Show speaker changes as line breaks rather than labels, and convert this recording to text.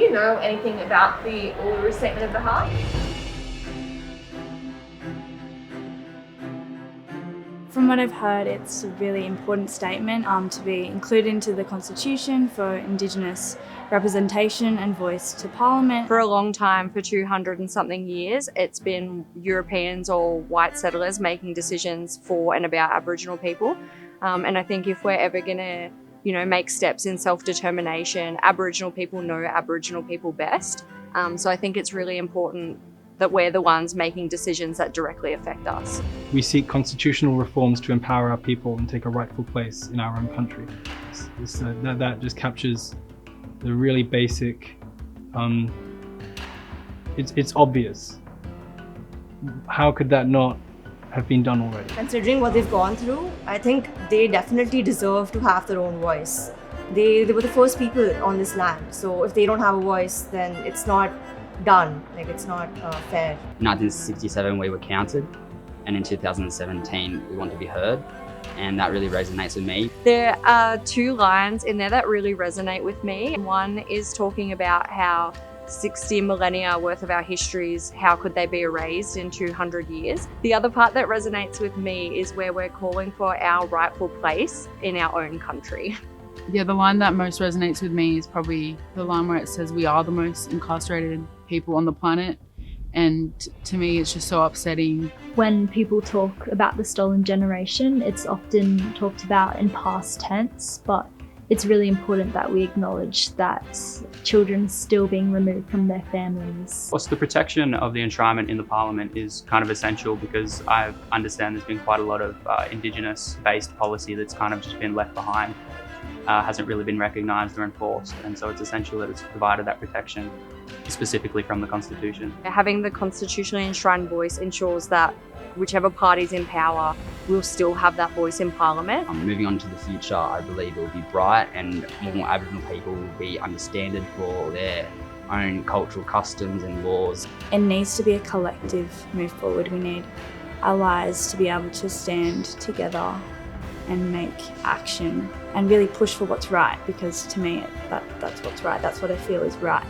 you know anything about the Uluru Statement of the Heart?
From what I've heard, it's a really important statement to be included into the Constitution for Indigenous representation and voice to Parliament.
For a long time, for 200 and something years, it's been Europeans or white settlers making decisions for and about Aboriginal people. And I think if we're ever going to, make steps in self-determination, Aboriginal people know Aboriginal people best. So I think it's really important that we're the ones making decisions that directly affect us.
We seek constitutional reforms to empower our people and take a rightful place in our own country. That just captures the really basic, it's obvious. How could that not have been done already?
Considering what they've gone through, I think they definitely deserve to have their own voice. They were the first people on this land, so if they don't have a voice, then it's not done, it's not fair.
In 1967 we were counted, and in 2017 we want to be heard, and that really resonates with me.
There are two lines in there that really resonate with me. One is talking about how 60 millennia worth of our histories, how could they be erased in 200 years? The other part that resonates with me is where we're calling for our rightful place in our own country.
Yeah, the line that most resonates with me is probably the line where it says we are the most incarcerated people on the planet. And to me, it's just so upsetting.
When people talk about the stolen generation, it's often talked about in past tense, but it's really important that we acknowledge that children are still being removed from their families.
Plus, the protection of the enshrinement in the Parliament is kind of essential, because I understand there's been quite a lot of Indigenous-based policy that's kind of just been left behind. Hasn't really been recognised or enforced, and so it's essential that it's provided that protection specifically from the Constitution.
Having the constitutionally enshrined voice ensures that whichever party's in power will still have that voice in Parliament.
Moving on to the future, I believe it will be bright and more Aboriginal people will be understanded for their own cultural customs and laws.
It needs to be a collective move forward. We need allies to be able to stand together and make action and really push for what's right, because to me that's what's right, that's what I feel is right.